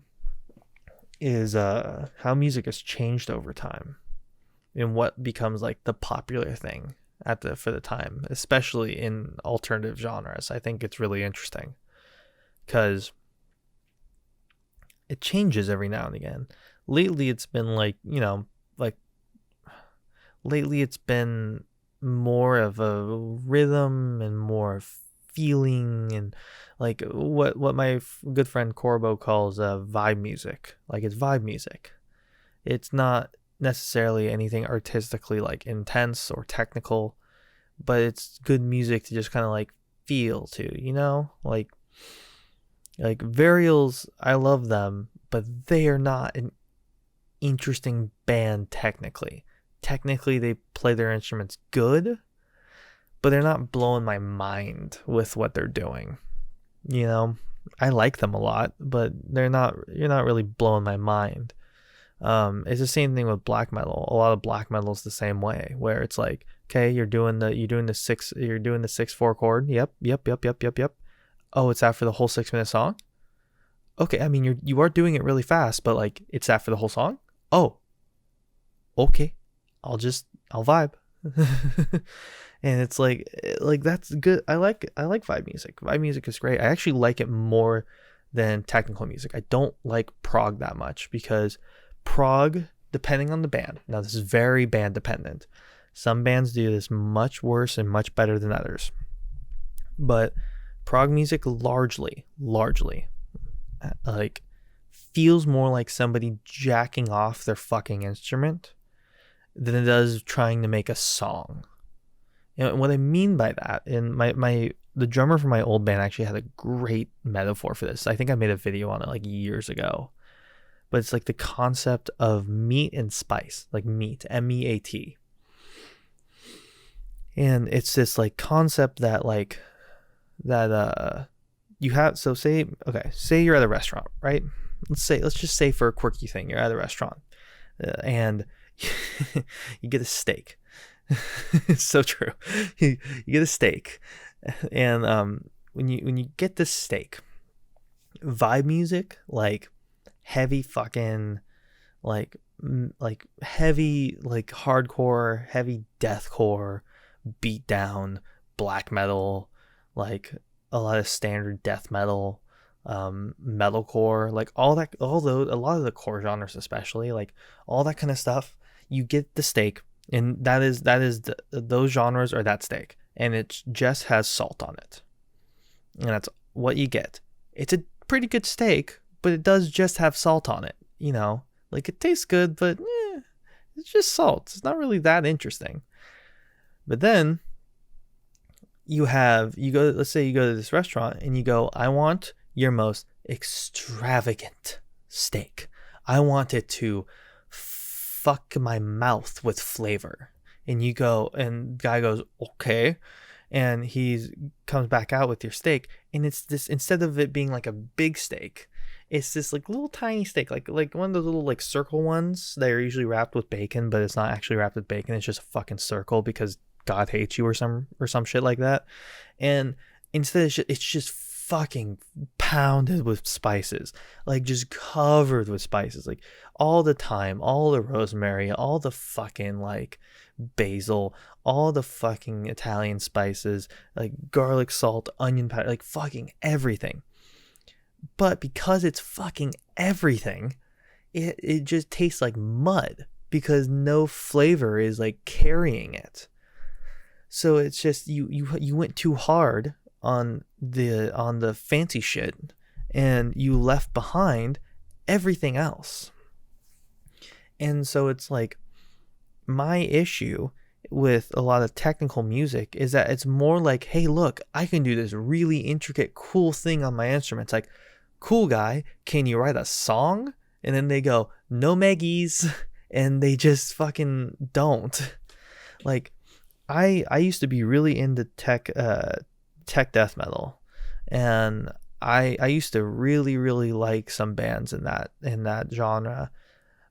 is how music has changed over time and what becomes like the popular thing for the time, especially in alternative genres. I think it's really interesting because it changes every now and again. Lately it's been like, lately it's been more of a rhythm and more feeling, and like what my good friend Corbo calls vibe music. Like, it's vibe music. It's not necessarily anything artistically like intense or technical, but it's good music to just kind of like feel to, like Varials. I love them, but they are not an interesting band technically. Technically, they play their instruments good, but they're not blowing my mind with what they're doing. I like them a lot, but you're not really blowing my mind. It's the same thing with black metal. A lot of black metal is the same way, where it's like, okay, you're doing the 6/4 chord. Yep. Oh, it's that for the whole 6-minute song? Okay, I mean you are doing it really fast, but like, it's that for the whole song? Oh, okay. I'll vibe. And it's like that's good. I like vibe music. Vibe music is great. I actually like it more than technical music. I don't like prog that much, because prog, depending on the band, now this is very band dependent. Some bands do this much worse and much better than others. But prog music largely like feels more like somebody jacking off their fucking instrument than it does trying to make a song. And what I mean by that, and the drummer for my old band actually had a great metaphor for this. I think I made a video on it like years ago. But it's like the concept of meat and spice, like meat, MEAT. And it's this like concept that you have. So say you're at a restaurant, right? Let's just say, for a quirky thing, you're at a restaurant and you get a steak. It's so true. You get a steak, and when you get this steak, vibe music, like heavy fucking like heavy, like hardcore, heavy deathcore, beat down black metal, like a lot of standard death metal, metalcore, like a lot of the core genres, especially like all that kind of stuff. You get the steak, and those genres are that steak, and it just has salt on it, and that's what you get. It's a pretty good steak, but it does just have salt on it. Like, it tastes good, but it's just salt. It's not really that interesting. But then let's say you go to this restaurant and you go, I want your most extravagant steak. I want it to fuck my mouth with flavor. And you go, and the guy goes, okay. And he comes back out with your steak, and it's this, instead of it being like a big steak, it's this like little tiny steak, like one of those little like circle ones that are usually wrapped with bacon, but it's not actually wrapped with bacon. It's just a fucking circle because God hates you or some shit like that. And instead it's just fucking pounded with spices, like just covered with spices, like all the thyme, all the rosemary, all the fucking like basil, all the fucking Italian spices, like garlic, salt, onion powder, like fucking everything. But because it's fucking everything, it just tastes like mud, because no flavor is like carrying it. So it's just you went too hard on the fancy shit, and you left behind everything else. And so it's like, my issue with a lot of technical music is that it's more like, hey, look, I can do this really intricate, cool thing on my instrument. It's like, cool guy, can you write a song? And then they go, no Meggies, and they just fucking don't. Like, I used to be really into tech death metal, and I used to really, really like some bands in that genre.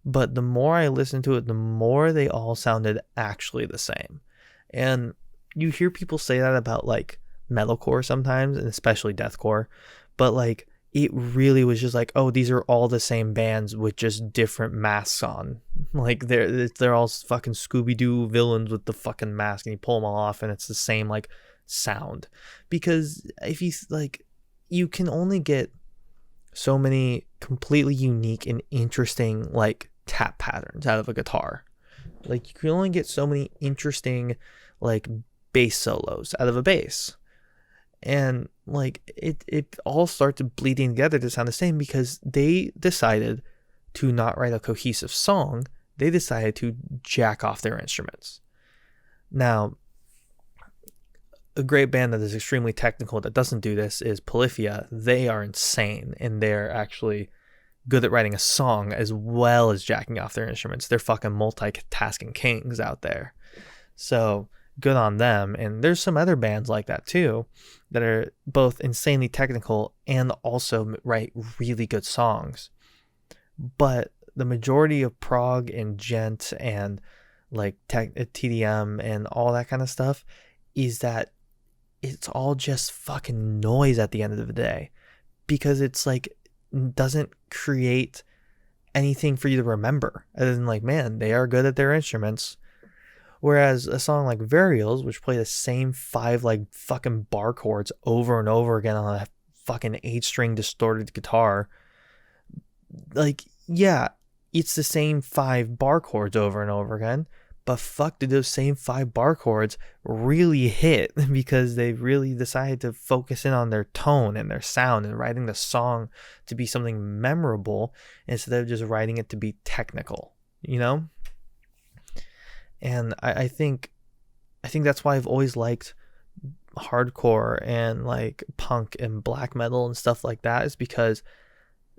But the more I listened to it, the more they all sounded actually the same. And you hear people say that about like metalcore sometimes, and especially deathcore. but like it really was just like, oh, these are all the same bands with just different masks on. Like they're all fucking Scooby-Doo villains with the fucking mask, and you pull them all off and it's the same like sound. Because if you like, you can only get so many completely unique and interesting like tap patterns out of a guitar. Like you can only get so many interesting like bass solos out of a bass. And like it all starts bleeding together to sound the same because they decided to not write a cohesive song. They decided to jack off their instruments. Now, a great band that is extremely technical that doesn't do this is Polyphia. They are insane, and they're actually good at writing a song as well as jacking off their instruments. They're fucking multitasking kings out there. So good on them. And there's some other bands like that too that are both insanely technical and also write really good songs. But the majority of prog and gent and like TDM and all that kind of stuff is that it's all just fucking noise at the end of the day, because it's like doesn't create anything for you to remember other than like, man, they are good at their instruments. Whereas a song like Varials, which play the same 5 like fucking bar chords over and over again on a fucking 8-string distorted guitar, like, yeah, it's the same 5 bar chords over and over again, but fuck, did those same 5 bar chords really hit, because they really decided to focus in on their tone and their sound and writing the song to be something memorable instead of just writing it to be technical, you know? And I think that's why I've always liked hardcore and like punk and black metal and stuff like that, is because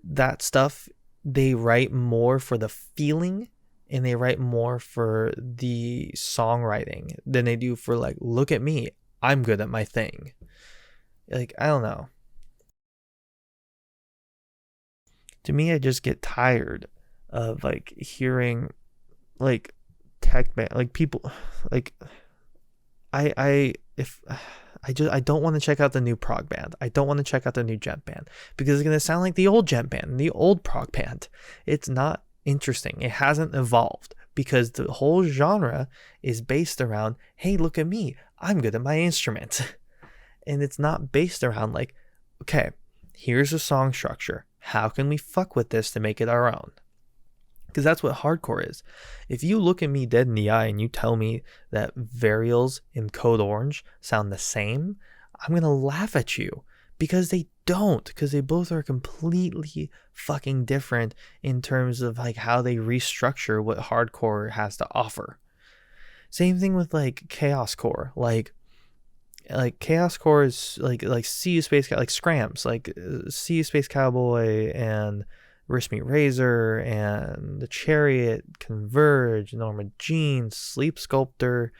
that stuff, they write more for the feeling and they write more for the songwriting than they do for like, look at me, I'm good at my thing. Like, I don't know. To me, I just get tired of like hearing like tech band, like people, like I don't want to check out the new prog band. I don't want to check out the new gent band because it's gonna sound like the old gent band, the old prog band. It's not interesting. It hasn't evolved because the whole genre is based around, hey, look at me, I'm good at my instrument. And it's not based around like, okay, here's a song structure, how can we fuck with this to make it our own? Because that's what hardcore is. If you look at me dead in the eye and you tell me that Varials and Code Orange sound the same, I'm gonna laugh at you, because they don't, because they both are completely fucking different in terms of like how they restructure what hardcore has to offer. Same thing with like chaos core. Like chaos core is like See You Space, like Scrams, like See You Space Cowboy and Wrist Meet Razor and The Chariot, Converge, Norma Jean, Sleep Sculptor.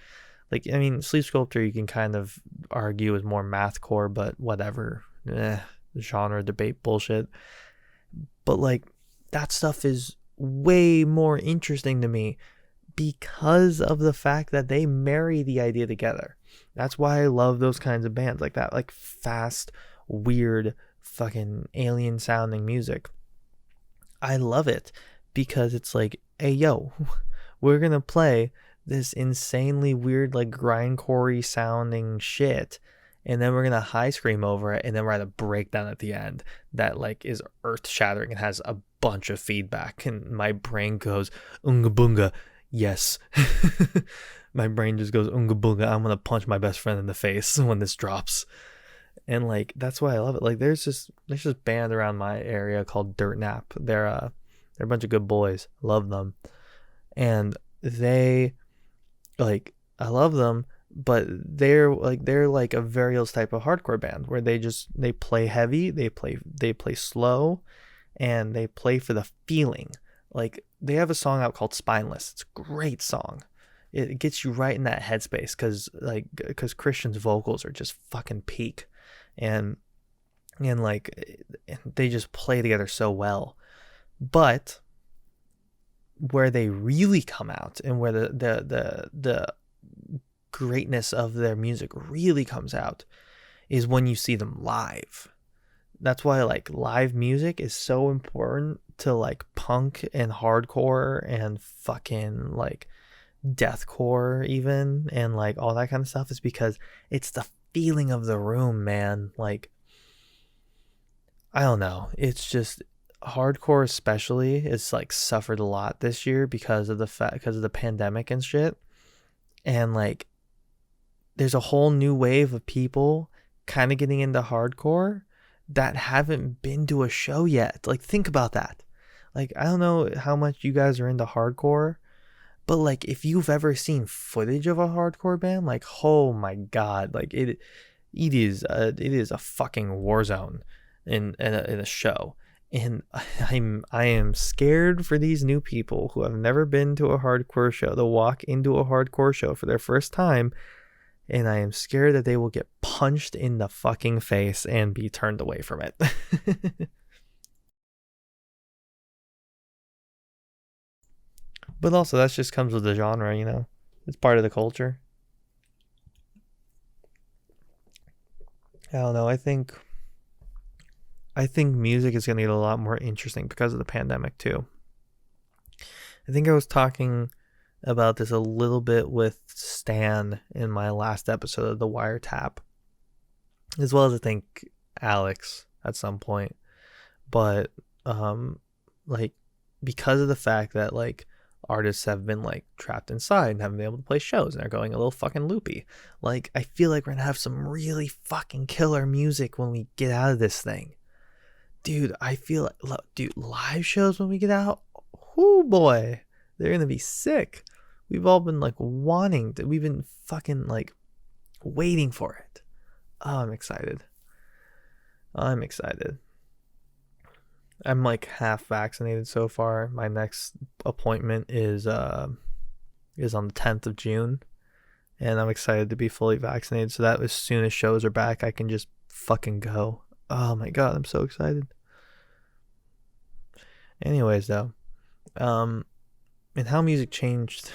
Like, I mean, Sleep Sculptor you can kind of argue is more mathcore, but whatever. Genre debate bullshit. But like, that stuff is way more interesting to me because of the fact that they marry the idea together. That's why I love those kinds of bands like that, like fast, weird, fucking alien sounding music. I love it because it's like, hey, yo, we're gonna play this insanely weird, like grindcore sounding shit, and then we're gonna high scream over it, and then write a breakdown at the end that like is earth shattering and has a bunch of feedback, and my brain goes unga bunga, yes. My brain just goes unga bunga, I'm gonna punch my best friend in the face when this drops. And like, that's why I love it. Like, there's this band around my area called Dirt Nap. They're a bunch of good boys. Love them. And they, like, I love them, but they're like a Varials type of hardcore band where they play heavy, they play slow, and they play for the feeling. Like, they have a song out called Spineless. It's a great song. It gets you right in that headspace because Christian's vocals are just fucking peak. And like, they just play together so well. But where they really come out and where the greatness of their music really comes out is when you see them live. that's why like live music is so important to like punk and hardcore and fucking like deathcore even, and like all that kind of stuff, is because it's the feeling of the room, man. Like, I don't know, it's just hardcore especially is like suffered a lot this year because of the pandemic and shit. And like there's a whole new wave of people kind of getting into hardcore that haven't been to a show yet. Like, think about that. Like, I don't know how much you guys are into hardcore, but like if you've ever seen footage of a hardcore band, like, oh my god, like it is a fucking war zone in a show. And I am scared for these new people who have never been to a hardcore show to walk into a hardcore show for their first time, and I am scared that they will get punched in the fucking face and be turned away from it. But also, that just comes with the genre, you know? It's part of the culture. I don't know. I think music is going to get a lot more interesting because of the pandemic too. I think I was talking about this a little bit with Stan in my last episode of The Wiretap, as well as I think Alex at some point. But like, because of the fact that like artists have been like trapped inside and haven't been able to play shows and they're going a little fucking loopy, like I feel like we're gonna have some really fucking killer music when we get out of this thing. Dude, I feel like, dude, live shows when we get out, oh boy, they're gonna be sick. We've all been like wanting to, we've been fucking like waiting for it. Oh, I'm excited. I'm excited. I'm like half vaccinated so far. My next appointment is on the 10th of June, and I'm excited to be fully vaccinated so that as soon as shows are back, I can just fucking go. Oh my god, I'm so excited. Anyways, though, and how music changed,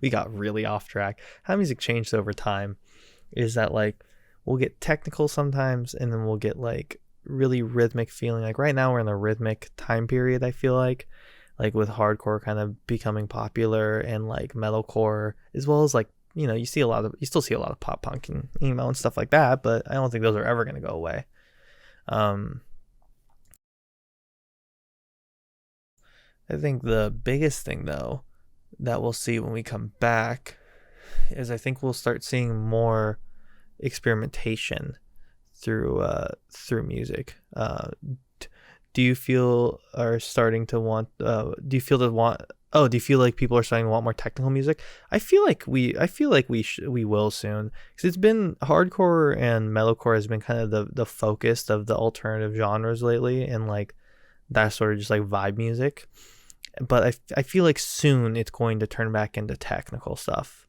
we got really off track. How music changed over time is that like we'll get technical sometimes, and then we'll get like really rhythmic feeling. Like right now we're in the rhythmic time period, I feel like with hardcore kind of becoming popular and like metalcore, as well as like, you know, you still see a lot of pop punk and emo and stuff like that, but I don't think those are ever going to go away. um I think the biggest thing though that we'll see when we come back is I think we'll start seeing more experimentation through music. Do you feel are starting to want? Do you feel that want? Oh, do you feel like people are starting to want more technical music? I feel like we will soon, because it's been hardcore and metalcore has been kind of the focus of the alternative genres lately, and like that sort of just like vibe music. But I feel like soon it's going to turn back into technical stuff.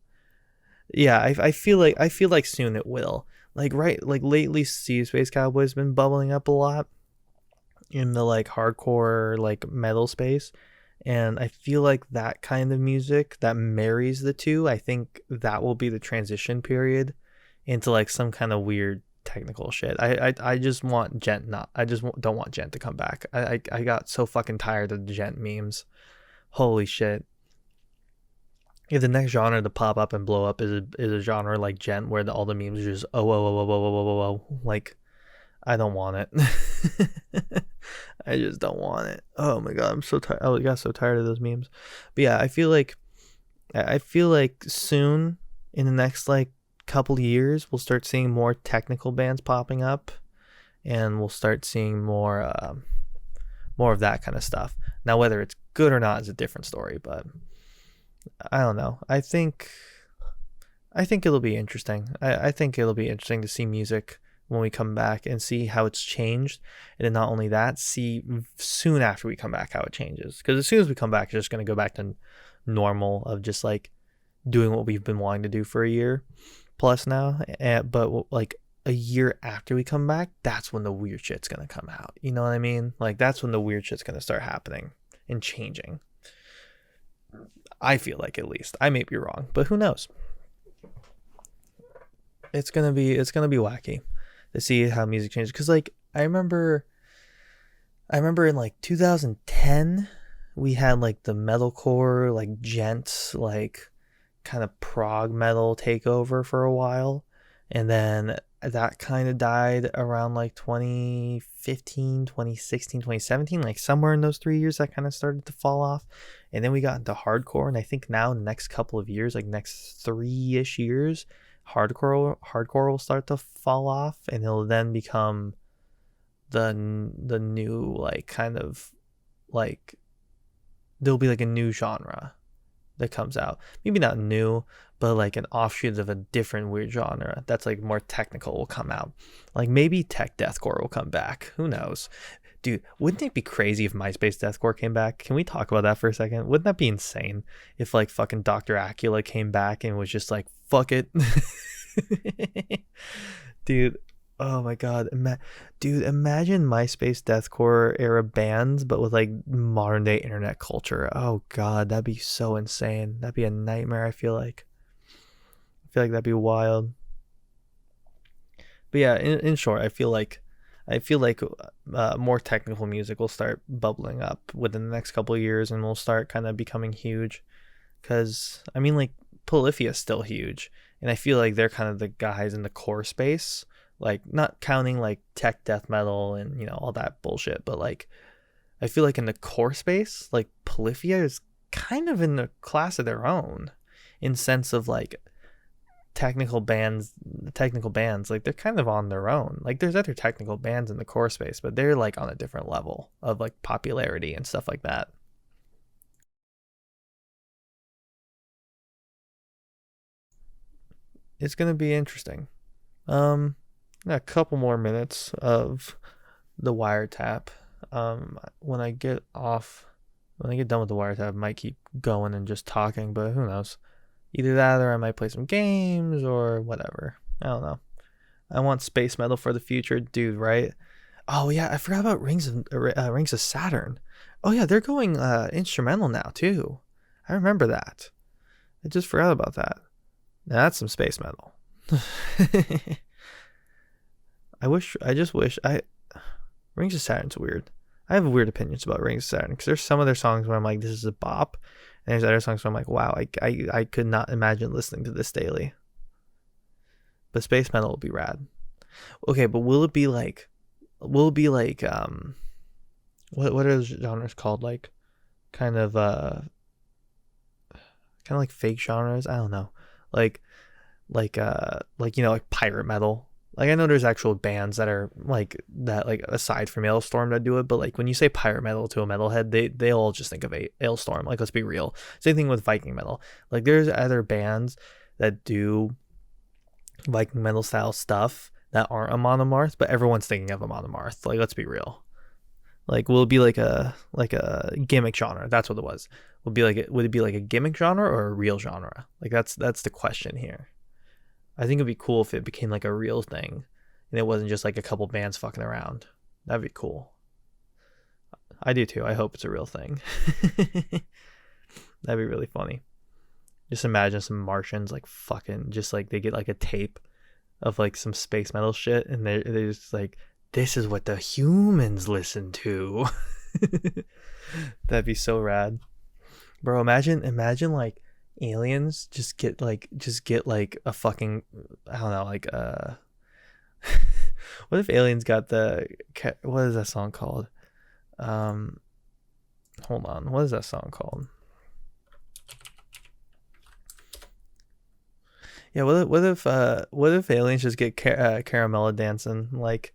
Yeah, I feel like soon it will. Like, right, like lately, Sea Space Cowboy has been bubbling up a lot in the like hardcore like metal space, and I feel like that kind of music that marries the two, I think that will be the transition period into like some kind of weird technical shit. I just want Gent not. Don't want Gent to come back. I got so fucking tired of the Gent memes. Holy shit. If the next genre to pop up and blow up is a genre like Gent, where all the memes are just oh, oh, oh, oh, oh, oh, oh, oh, oh, like, I don't want it. I just don't want it. Oh my god, I'm so tired. I got so tired of those memes. But yeah, I feel like soon, in the next like couple years, we'll start seeing more technical bands popping up, and we'll start seeing more of that kind of stuff. Now, whether it's good or not is a different story, but I don't know. I think it'll be interesting. I think it'll be interesting to see music when we come back and see how it's changed. And then not only that, see soon after we come back how it changes. Because as soon as we come back, it's just going to go back to normal of just like doing what we've been wanting to do for a year plus now. But like a year after we come back, that's when the weird shit's going to come out. You know what I mean? Like, that's when the weird shit's going to start happening and changing. I feel like, at least. I may be wrong, but who knows? It's gonna be wacky to see how music changes, because like I remember in like 2010 we had like the metalcore, like gent, like kind of prog metal takeover for a while, and then that kind of died around like 2015, 2016, 2017, like somewhere in those 3 years that kind of started to fall off. And then we got into hardcore, and I think now in the next couple of years, like next 3-ish years, hardcore will start to fall off, and it'll then become the new, like, kind of like, there'll be like a new genre that comes out. Maybe not new, but like an offshoot of a different weird genre that's like more technical will come out. Like maybe tech deathcore will come back. Who knows? Dude, wouldn't it be crazy if MySpace deathcore came back? Can we talk about that for a second? Wouldn't that be insane if like fucking Dr. Acula came back and was just like, fuck it? Dude, oh my god. Dude, imagine MySpace deathcore era bands, but with like modern day internet culture. Oh god, that'd be so insane. That'd be a nightmare, I feel like. I feel like that'd be wild. But yeah, in short, I feel like more technical music will start bubbling up within the next couple of years, and will start kind of becoming huge. Because I mean, like, Polyphia is still huge, and I feel like they're kind of the guys in the core space, like not counting like tech death metal and all that bullshit, but like I feel like in the core space, like Polyphia is kind of in a class of their own, in sense of like technical bands, like they're kind of on their own. Like there's other technical bands in the core space, but they're like on a different level of like popularity and stuff like that. It's gonna be interesting. um a couple more minutes of the wiretap. When I get done with the wiretap, I might keep going and just talking, but who knows? Either that, or I might play some games or whatever. I don't know. I want space metal for the future, dude. Right? Oh yeah, I forgot about Rings of Saturn. Oh yeah, they're going instrumental now too. I remember that. I just forgot about that. Now that's some space metal. I just wish I Rings of Saturn's weird. I have weird opinions about Rings of Saturn because there's some of their songs where I'm like, this is a bop, and there's other songs where I'm like, wow, I could not imagine listening to this daily. But space metal will be rad. Okay, but will it be like what are those genres called? Like kind of like fake genres? I don't know. Like like pirate metal. Like I know there's actual bands that are like that, like aside from Ailstorm, that do it, but like when you say pirate metal to a metalhead, they all just think of Ailstorm. Like let's be real. Same thing with Viking metal. Like there's other bands that do Viking metal style stuff that aren't a monomarth, but everyone's thinking of a monomarth. Like let's be real. Like will it be like a gimmick genre? That's what it was. Would it be like a gimmick genre or a real genre? Like that's the question here. I think it'd be cool if it became like a real thing and it wasn't just like a couple bands fucking around. That'd be cool. I do too. I hope it's a real thing. That'd be really funny. Just imagine some Martians like fucking just like they get like a tape of like some space metal shit, and they're just like, this is what the humans listen to. That'd be so rad. Bro, imagine like aliens just get like a fucking, I don't know, like what if aliens got what is that song called? Um Hold on. What is that song called? Yeah, what if aliens just get Caramella dancing? Like,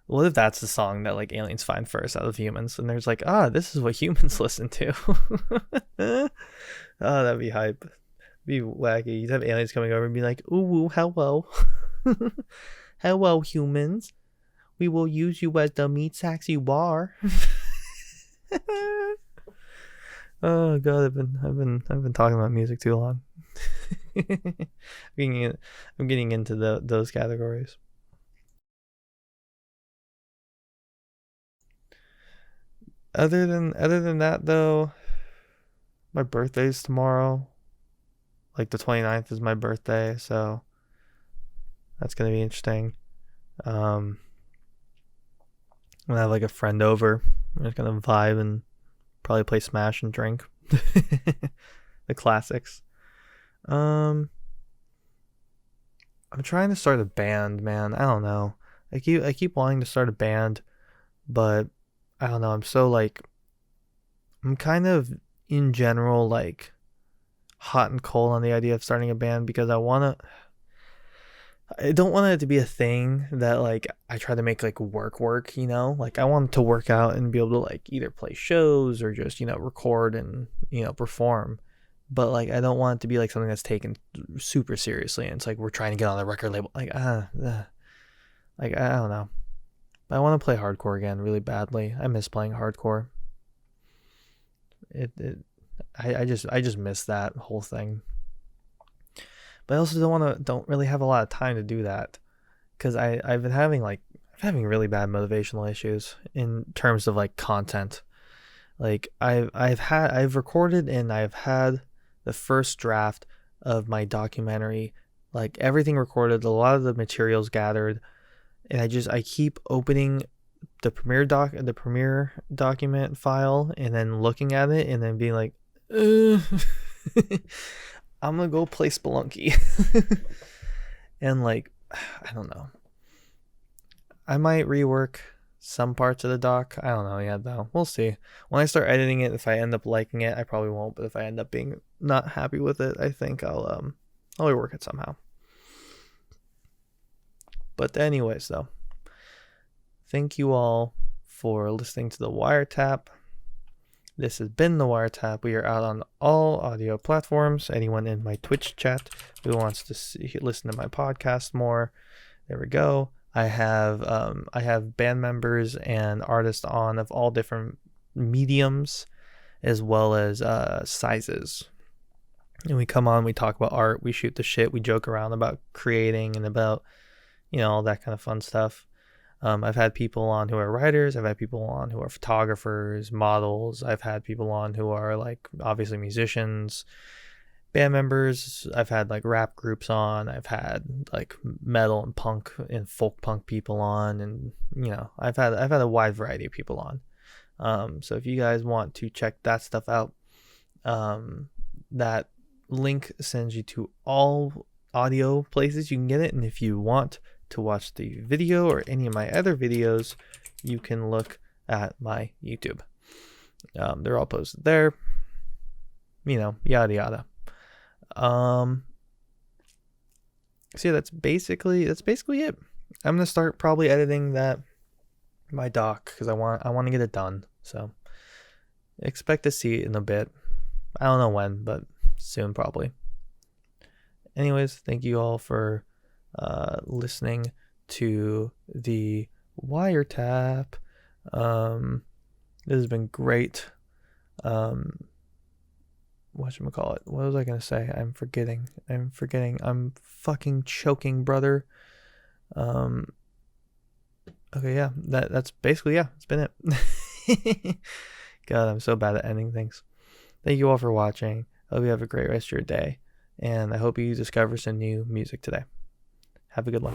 what if that's the song that like aliens find first out of humans, and there's like, this is what humans listen to. Oh, that'd be hype. Be wacky. You'd have aliens coming over and be like, "Ooh, hello, hello, humans. We will use you as the meat sacks you are." Oh god, I've been talking about music too long. I'm getting into those categories. Other than that though, my birthday's tomorrow. Like the 29th is my birthday, so that's gonna be interesting. Um, I'm gonna have like a friend over. We're just gonna vibe and probably play Smash and drink. The classics. I'm trying to start a band, man. I don't know. I keep wanting to start a band, but I don't know. I'm kind of in general like hot and cold on the idea of starting a band because I don't want it to be a thing that like I try to make like work, you know? Like I want to work out and be able to like either play shows or just, record and, perform. But like I don't want it to be like something that's taken super seriously and it's like we're trying to get on a record label. Like like I don't know. But I want to play hardcore again really badly. I miss playing hardcore. I just miss that whole thing. But I also don't really have a lot of time to do that because I've been having really bad motivational issues in terms of like content. Like I've recorded and I've had the first draft of my documentary, like everything recorded, a lot of the materials gathered, and I keep opening the Premiere document file and then looking at it and then being like, I'm gonna go play Spelunky. And like, I don't know. I might rework some parts of the doc. I don't know yet though. We'll see. When I start editing it, if I end up liking it, I probably won't. But if I end up being not happy with it, I think I'll rework it somehow. But anyways though, thank you all for listening to the Wiretap. This has been the Wiretap. We are out on all audio platforms. Anyone in my Twitch chat who wants to listen to my podcast more, there we go. I have band members and artists on of all different mediums as well as sizes. And we come on, we talk about art, we shoot the shit, we joke around about creating and about, all that kind of fun stuff. I've had people on who are writers. I've had people on who are photographers, models. I've had people on who are like obviously musicians, band members. I've had like rap groups on. I've had like metal and punk and folk punk people on, and I've had a wide variety of people on. So if you guys want to check that stuff out, that link sends you to all audio places you can get it, and if you want to watch the video or any of my other videos, you can look at my YouTube. They're all posted there. Yada yada. So yeah, that's basically it. I'm gonna start probably editing my doc because I want to get it done. So expect to see it in a bit. I don't know when, but soon probably. Anyways, thank you all for listening to the Wiretap. This has been great. Whatchamacallit? What was I gonna say? I'm forgetting. I'm fucking choking, brother. Okay, yeah. That's basically, yeah, it's been it. God, I'm so bad at ending things. Thank you all for watching. I hope you have a great rest of your day. And I hope you discover some new music today. Have a good one.